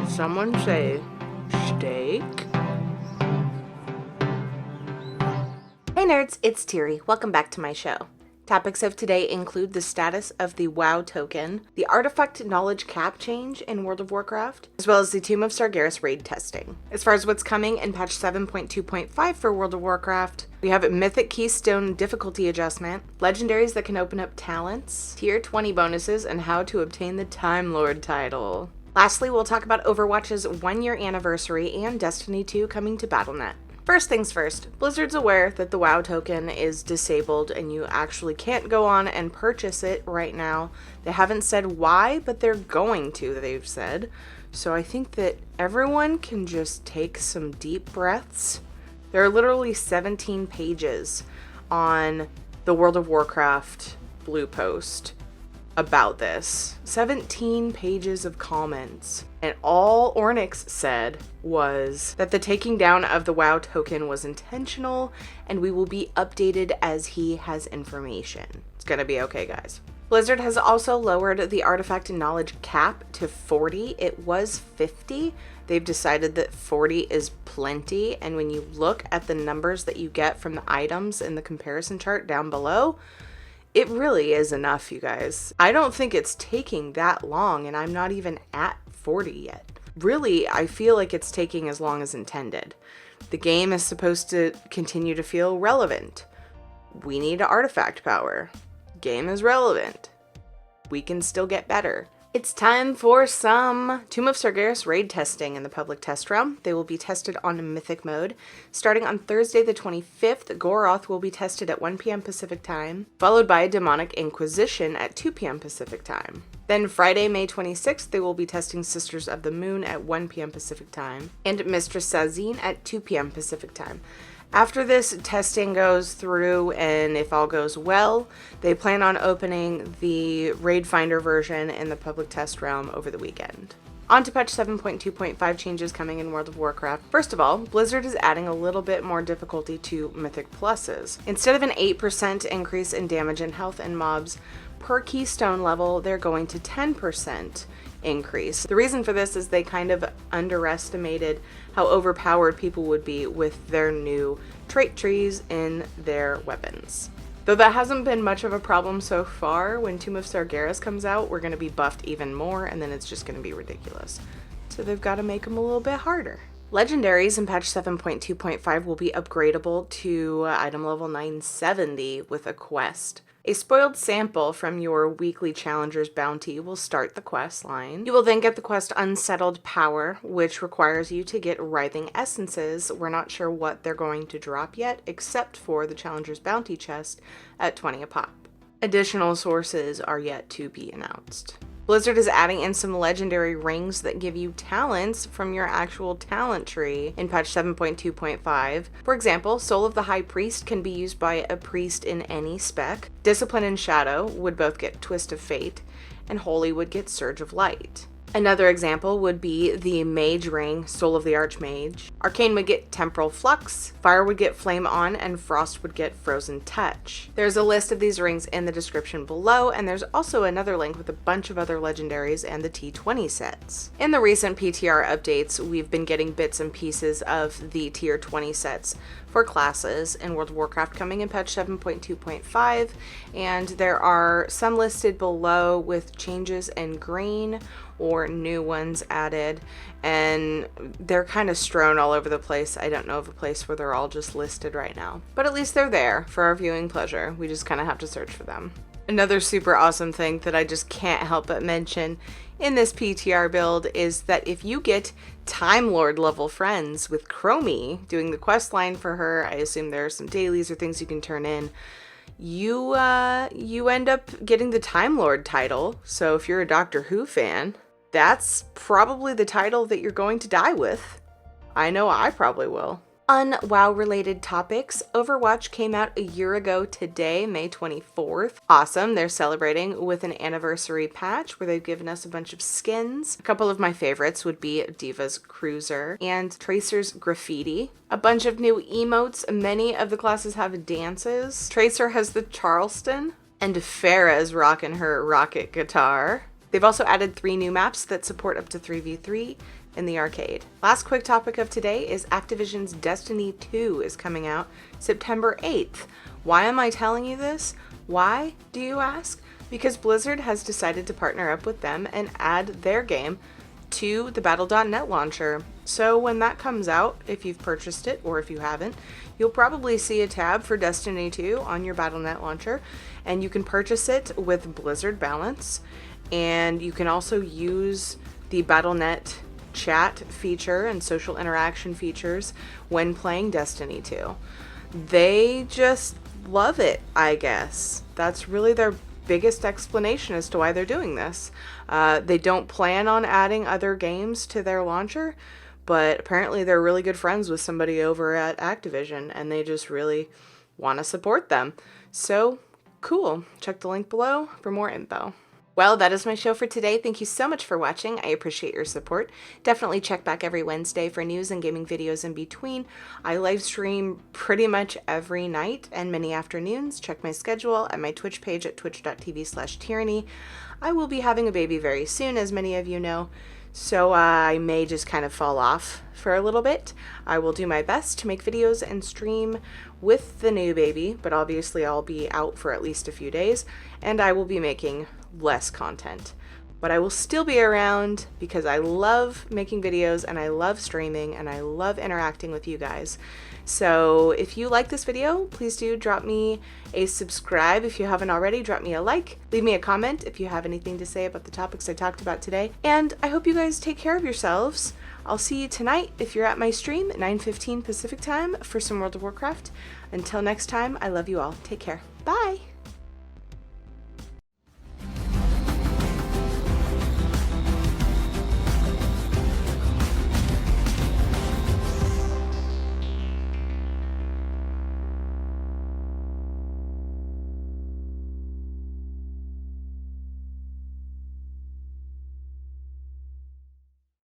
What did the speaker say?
Someone say steak? Hey nerds, it's Tiri. Welcome back to my show. Topics of today include the status of the WoW token, the artifact knowledge cap change in World of Warcraft, as well as the Tomb of Sargeras raid testing. As far as what's coming in patch 7.2.5 for World of Warcraft, we have Mythic Keystone difficulty adjustment, legendaries that can open up talents, tier 20 bonuses, and how to obtain the Time Lord title. Lastly, we'll talk about Overwatch's 1-year anniversary and Destiny 2 coming to Battle.net. First things first, Blizzard's aware that the WoW token is disabled and you actually can't go on and purchase it right now. They haven't said why, but they're going to, they've said. So I think that everyone can just take some deep breaths. There are literally 17 pages on the World of Warcraft blue post about this. 17 pages of comments. And all Ornyx said was that the taking down of the WoW token was intentional and we will be updated as he has information. It's gonna be okay, guys. Blizzard has also lowered the artifact knowledge cap to 40. It was 50. They've decided that 40 is plenty, and when you look at the numbers that you get from the items in the comparison chart down below, it really is enough, you guys. I don't think it's taking that long, and I'm not even at 40 yet. Really, I feel like it's taking as long as intended. The game is supposed to continue to feel relevant. We need artifact power. Game is relevant. We can still get better. It's time for some Tomb of Sargeras raid testing in the public test realm. They will be tested on Mythic mode. Starting on Thursday the 25th, Goroth will be tested at 1 p.m. Pacific time, followed by Demonic Inquisition at 2 p.m. Pacific time. Then Friday, May 26th, they will be testing Sisters of the Moon at 1 p.m. Pacific time, and Mistress Sazine at 2 p.m. Pacific time. After this testing goes through, and if all goes well, they plan on opening the Raid Finder version in the public test realm over the weekend. On to patch 7.2.5 changes coming in World of Warcraft. First of all, Blizzard is adding a little bit more difficulty to Mythic Pluses. Instead of an 8% increase in damage and health in mobs per keystone level, they're going to 10% increase. The reason for this is they kind of underestimated how overpowered people would be with their new trait trees in their weapons. Though that hasn't been much of a problem so far, when Tomb of Sargeras comes out, we're going to be buffed even more, and then it's just going to be ridiculous. So they've got to make them a little bit harder. Legendaries in patch 7.2.5 will be upgradable to item level 970 with a quest. A spoiled sample from your weekly challenger's bounty will start the quest line. You will then get the quest Unsettled Power, which requires you to get Writhing Essences. We're not sure what they're going to drop yet, except for the challenger's bounty chest at 20 a pop. Additional sources are yet to be announced. Blizzard is adding in some legendary rings that give you talents from your actual talent tree in patch 7.2.5. For example, Soul of the High Priest can be used by a priest in any spec. Discipline and Shadow would both get Twist of Fate, and Holy would get Surge of Light. Another example would be the Mage Ring, Soul of the Archmage. Arcane would get Temporal Flux, Fire would get Flame On, and Frost would get Frozen Touch. There's a list of these rings in the description below, and there's also another link with a bunch of other legendaries and the T20 sets. In the recent PTR updates, we've been getting bits and pieces of the tier 20 sets for classes in World of Warcraft coming in patch 7.2.5, and there are some listed below with changes in green or new ones added, and they're kind of strewn all over the place. I don't know of a place where they're all just listed right now, but at least they're there for our viewing pleasure. We just kind of have to search for them. Another super awesome thing that I just can't help but mention in this PTR build is that if you get Time Lord level friends with Chromie doing the quest line for her, I assume there are some dailies or things you can turn in, you end up getting the Time Lord title. So if you're a Doctor Who fan, that's probably the title that you're going to die with. I know I probably will. On WoW related topics, Overwatch came out a year ago today, May 24th. Awesome, they're celebrating with an anniversary patch where they've given us a bunch of skins. A couple of my favorites would be Diva's Cruiser and Tracer's Graffiti. A bunch of new emotes, many of the classes have dances. Tracer has the Charleston, and Pharah's rocking her rocket guitar. They've also added 3 new maps that support up to 3v3, in the arcade. Last quick topic of today is Activision's Destiny 2 is coming out September 8th. Why am I telling you this? Why, do you ask? Because Blizzard has decided to partner up with them and add their game to the Battle.net launcher. So when that comes out, if you've purchased it or if you haven't, you'll probably see a tab for Destiny 2 on your Battle.net launcher, and you can purchase it with Blizzard Balance, and you can also use the Battle.net chat feature and social interaction features when playing Destiny 2. They just love it, I guess. That's really their biggest explanation as to why they're doing this. They don't plan on adding other games to their launcher, but apparently they're really good friends with somebody over at Activision, and they just really want to support them. So, cool. Check the link below for more info. Well, that is my show for today. Thank you so much for watching. I appreciate your support. Definitely check back every Wednesday for news and gaming videos in between. I live stream pretty much every night and many afternoons. Check my schedule at my Twitch page at twitch.tv/Tirinei. I will be having a baby very soon, as many of you know, so I may just kind of fall off for a little bit. I will do my best to make videos and stream with the new baby, but obviously I'll be out for at least a few days, and I will be making less content. But I will still be around because I love making videos and I love streaming and I love interacting with you guys. So if you like this video, please do drop me a subscribe if you haven't already. Drop me a like. Leave me a comment if you have anything to say about the topics I talked about today. And I hope you guys take care of yourselves. I'll see you tonight if you're at my stream at 9:15 Pacific time for some World of Warcraft. Until next time, I love you all. Take care. Bye!